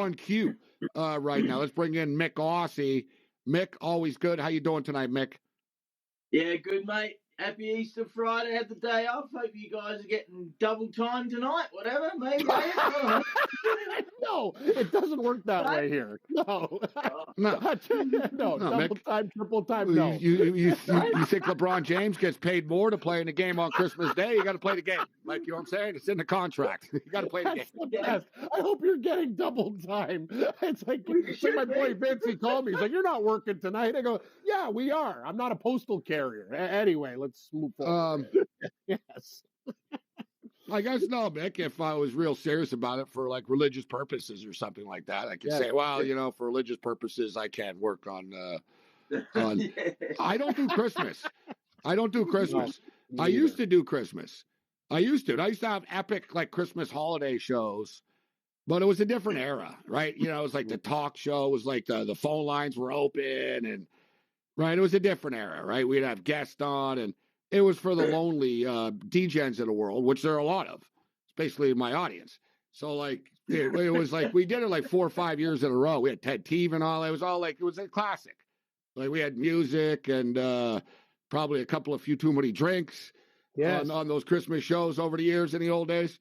on cue right now. Let's bring in Mick Aussie. Mick, always good. How you doing tonight, Mick? Yeah, good, mate. Happy Easter Friday. Had the day off. Hope you guys are getting double time tonight. Whatever, maybe. No, it doesn't work that way here. No. No. No, double Mick, time, triple time, no. You think LeBron James gets paid more to play in the game on Christmas Day? You got to play the game. Like, you know what I'm saying? It's in the contract. You got to play the game. The best. I hope you're getting double time. It's like my boy Vince, he called me. He's like, you're not working tonight. I go, yeah, we are. I'm not a postal carrier. Anyway, let's move forward. Yes. I guess no, Mick, if I was real serious about it for like religious purposes or something like that, I could say, well, you know, for religious purposes, I can't work on I don't do Christmas. I don't do Christmas. I used to do Christmas. I used to have epic like Christmas holiday shows, but it was a different era, right? You know, it was like the talk show, it was like the phone lines were open and right. It was a different era, right? We'd have guests on and it was for the lonely DJs of the world, which there are a lot of. It's basically my audience. So, like, it was like we did it like 4 or 5 years in a row. We had Ted Teeve and all. It was all like, it was a classic. Like, we had music and probably a few too many drinks on those Christmas shows over the years in the old days.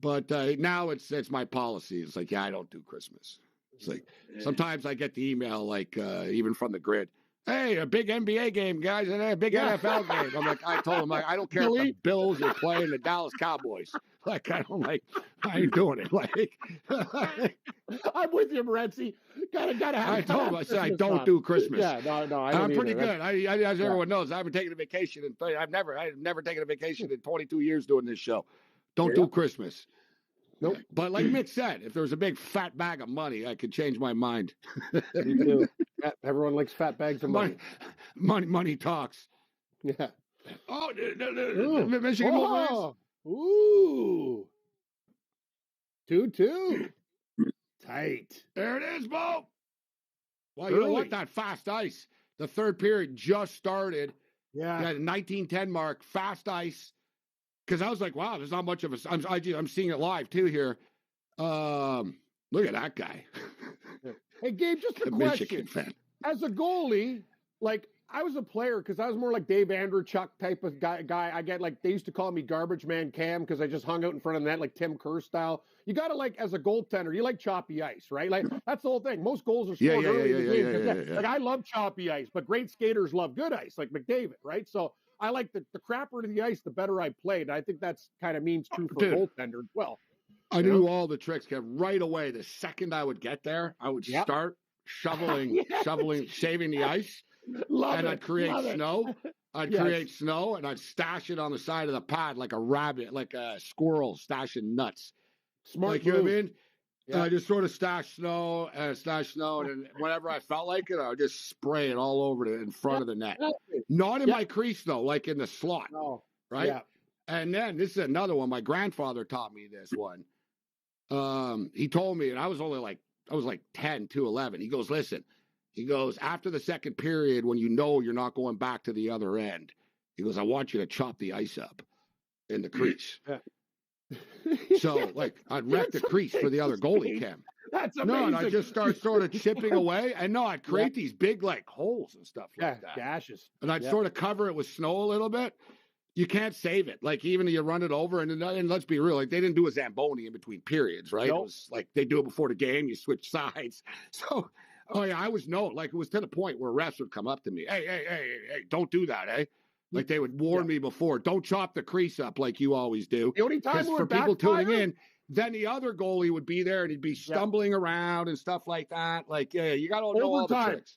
But now it's my policy. It's like, yeah, I don't do Christmas. It's like sometimes I get the email, like, even from the grid. Hey, a big NBA game, guys, and a big NFL game. I'm like, I told him, like, I don't care if the Bills are playing the Dallas Cowboys. Like, I ain't doing it. Like, I'm with you, Morency. Gotta have. I told him, I said, I don't do Christmas. Yeah, no, I'm pretty good. As everyone knows, I haven't taken a vacation, I've never taken a vacation in 22 years doing this show. Don't do Christmas. Nope. But like Mick said, if there was a big fat bag of money, I could change my mind. Me too. Everyone likes fat bags of money. Money talks. Yeah. Oh, Michigan Wolverines. Ooh. 2-2. Tight. There it is, Bo. Well, you know what? That fast ice. The third period just started. Yeah. The 1910 mark. Fast ice. Because I was like, wow, there's not much of a. I'm seeing it live too here. Look at that guy. Hey, Gabe, just a question. Michigan fan. As a goalie, like I was a player because I was more like Dave Andrewchuk type of guy. I get like they used to call me Garbage Man Cam because I just hung out in front of the net like Tim Kerr style. You got to like as a goaltender, you like choppy ice, right? Like that's the whole thing. Most goals are scored early in the game. Like I love choppy ice, but great skaters love good ice, like McDavid, right? So. I like the crapper to the ice, the better I played. And I think that's kind of means true for goaltender as well. I knew all the tricks. Right away, the second I would get there, I would start shoveling, shaving the ice. I'd create snow. I'd create snow, and I'd stash it on the side of the pad like a rabbit, like a squirrel stashing nuts. Smart like, you know what I mean? Yeah. I just sort of stash snow, and whenever I felt like it, I would just spray it all over in front of the net. Not in my crease, though, like in the slot, right? Yeah. And then, this is another one. My grandfather taught me this one. He told me, and I was like 10 to 11. He goes, listen, after the second period, when you know you're not going back to the other end, he goes, I want you to chop the ice up in the crease. Yeah. So, like, I'd wreck the crease for the other goalie, Cam. That's amazing. No, and I'd just start sort of chipping away. And no, I'd create these big, like, holes and stuff like that. Gashes. And I'd sort of cover it with snow a little bit. You can't save it. Like, even if you run it over, and let's be real, like, they didn't do a Zamboni in between periods, right? Nope. It was like they do it before the game. You switch sides. So, I was it was to the point where refs would come up to me. Hey, don't do that, eh? Like they would warn me before, don't chop the crease up like you always do. The only time for people tuning in, then the other goalie would be there and he'd be stumbling around and stuff like that. Like, you got to know all the tricks.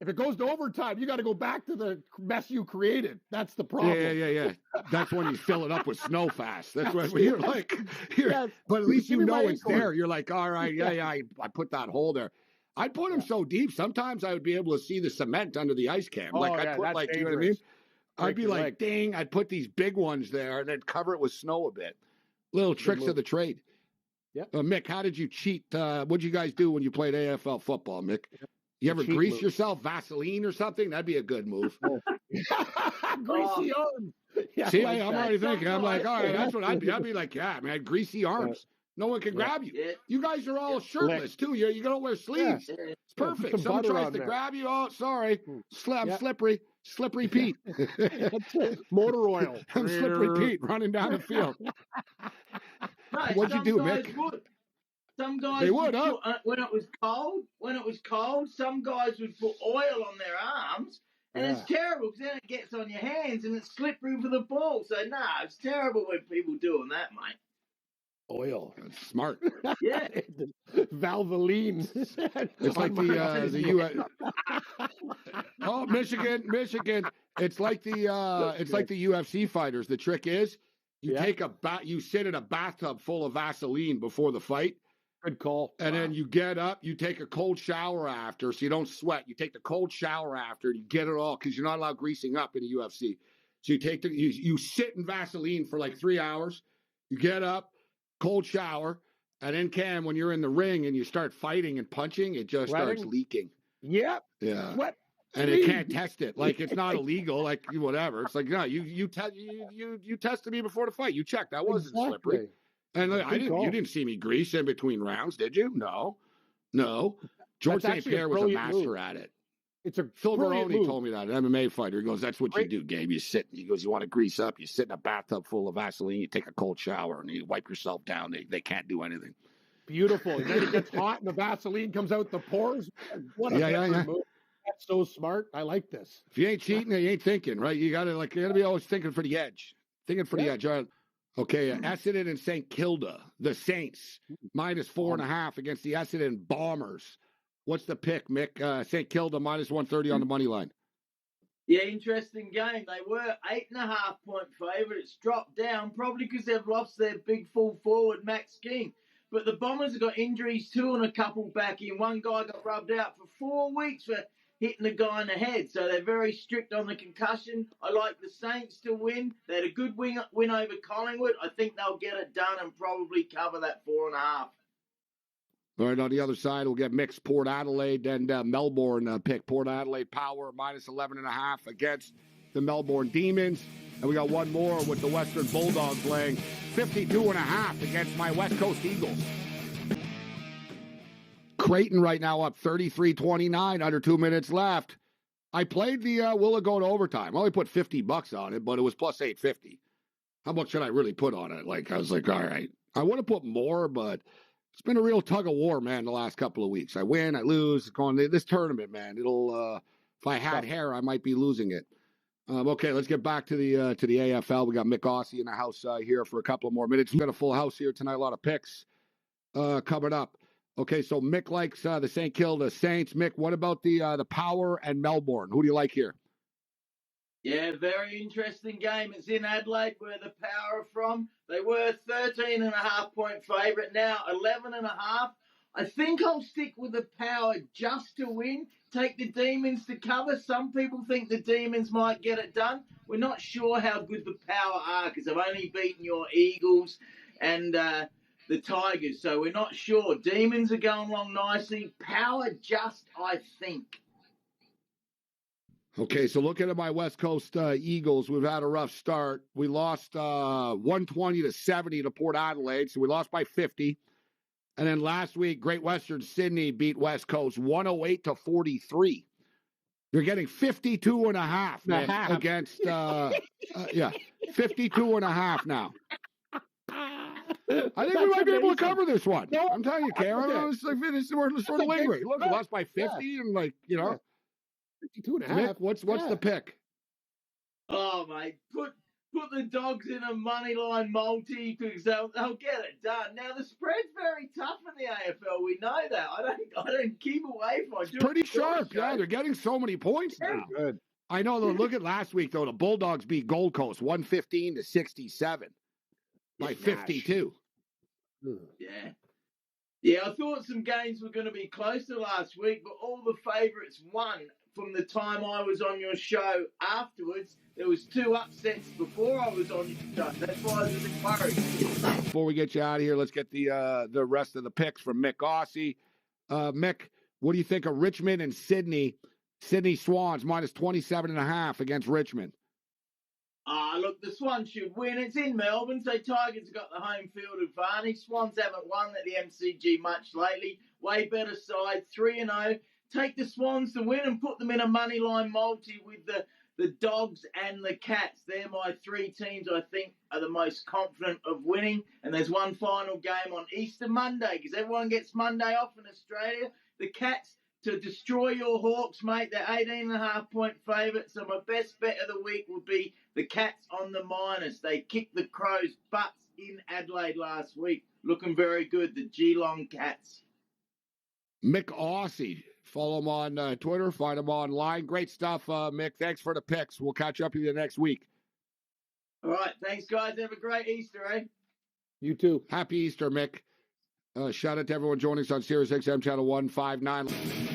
If it goes to overtime, you got to go back to the mess you created. That's the problem. Yeah. That's when you fill it up with snow fast. That's when you're like, but at least you know it's there. You're like, all right, I put that hole there. I'd put them so deep. Sometimes I would be able to see the cement under the ice cam. I'd put like, dangerous. You know what I mean? I'd be like, dang, I'd put these big ones there and then cover it with snow a bit. Little tricks of the trade. Yeah. Mick, how did you cheat? What'd you guys do when you played AFL football, Mick? You ever grease yourself, Vaseline or something? That'd be a good move. Greasy arms. Yeah, see, I'm already thinking. I'm like, all right, that's what I'd be. I'd be like, man, greasy arms. No one can grab you. Yeah. You guys are all shirtless too. You don't wear sleeves. Yeah. It's perfect. Someone tries to grab you. Oh, sorry. I'm slippery. Slippery Pete. Motor oil. I'm Slippery Pete running down the field. Mate, What'd you do, Mick? Some guys they would, huh? When it was cold, some guys would put oil on their arms, and it's terrible because then it gets on your hands and it's slippery for the ball. So it's terrible when people doing that, mate. Oil. That's smart. Yeah. Valvoline. It's like the U.S. Oh, Michigan. It's like the UFC fighters. The trick is you take you sit in a bathtub full of Vaseline before the fight. Good call. And then you get up, you take a cold shower after, so you don't sweat. You take the cold shower after, and you get it all because you're not allowed greasing up in the UFC. So you take you sit in Vaseline for like 3 hours. You get up, cold shower, and then when you're in the ring and you start fighting and punching, it just starts leaking. Yep. Yeah. Sweat. And it can't test it. Like it's not illegal. Like whatever. It's like no, you tested me before the fight. You checked. That wasn't slippery. And you didn't see me grease in between rounds, did you? No. George St. Pierre was a master at it. It's a Phil Baroni told me that, an MMA fighter. He goes, that's what you do, Gabe. You sit. He goes, you want to grease up. You sit in a bathtub full of Vaseline. You take a cold shower and you wipe yourself down. They can't do anything. Beautiful. And then it gets hot and the Vaseline comes out the pores. What a move. That's so smart. I like this. If you ain't cheating, you ain't thinking, right? You gotta be always thinking for the edge. Thinking for the edge. All right. Okay, Essendon and St. Kilda, the Saints, -4.5 against the Essendon Bombers. What's the pick, Mick? St. Kilda -130 on the money line. Yeah, interesting game. They were 8.5 point favourites, dropped down probably because they've lost their big full forward Max King. But the Bombers have got injuries too, and a couple back in. One guy got rubbed out for 4 weeks for hitting a guy in the head. So they're very strict on the concussion. I like the Saints to win. They had a good win over Collingwood. I think they'll get it done and probably cover that 4.5. All right, on the other side, we'll get mixed Port Adelaide and Melbourne pick. Port Adelaide Power -11.5 against the Melbourne Demons. And we got one more with the Western Bulldogs laying 52.5 against my West Coast Eagles. Creighton right now up 33-29, under 2 minutes left. I played the will it go to overtime. I only put $50 on it, but it was plus 850. How much should I really put on it? I was like, all right. I would have put more, but it's been a real tug of war, man, the last couple of weeks. I win, I lose. Going this tournament, man. It'll if I had hair, I might be losing it. Okay, let's get back to the AFL. We got Mick Aussie in the house here for a couple of more minutes. We got a full house here tonight. A lot of picks coming up. Okay, so Mick likes the St. Kilda Saints. Mick, what about the Power and Melbourne? Who do you like here? Yeah, very interesting game. It's in Adelaide where the Power are from. They were 13.5 point favourite, now 11.5. I think I'll stick with the Power just to win. Take the Demons to cover. Some people think the Demons might get it done. We're not sure how good the Power are because they've only beaten your Eagles and the Tigers, so we're not sure. Demons are going along nicely. Power just, I think. Okay, so looking at my West Coast Eagles, we've had a rough start. We lost 120-70 to Port Adelaide, so we lost by 50. And then last week, Great Western Sydney beat West Coast 108-43. You're getting 52.5 against 52.5 now. I think we might be able to cover this one. No, I'm telling you, Karen. We're sort of lingering. Look, we lost by 50 and 52.5. Mick, what's the pick? Oh, mate, put the Dogs in a money line multi because they'll get it done. Now the spread's very tough in the AFL. We know that. I don't keep away from it. It's pretty sharp. Yeah, they're getting so many points now. Good. I know. Though, look at last week though. The Bulldogs beat Gold Coast 115-67 by 52. Yeah. I thought some games were going to be closer last week, but all the favourites won. From the time I was on your show afterwards, there was 2 upsets before I was on your show. That's why I was a bit worried. Before we get you out of here, let's get the rest of the picks from Mick Aussie. Mick, what do you think of Richmond and Sydney? Sydney Swans -27.5 against Richmond. Look, the Swans should win. It's in Melbourne, so Tigers have got the home field advantage. Swans haven't won at the MCG much lately. Way better side, 3-0. Take the Swans to win and put them in a moneyline multi with the Dogs and the Cats. They're my three teams I think are the most confident of winning. And there's one final game on Easter Monday because everyone gets Monday off in Australia. The Cats to destroy your Hawks, mate. They're 18.5-point favourites. So my best bet of the week would be the Cats on the minus. They kicked the Crows' butts in Adelaide last week. Looking very good, the Geelong Cats. Mick Aussie. Follow him on Twitter. Find him online. Great stuff, Mick. Thanks for the picks. We'll catch up with you next week. All right. Thanks, guys. Have a great Easter, eh? You too. Happy Easter, Mick. Shout out to everyone joining us on Sirius XM Channel 159.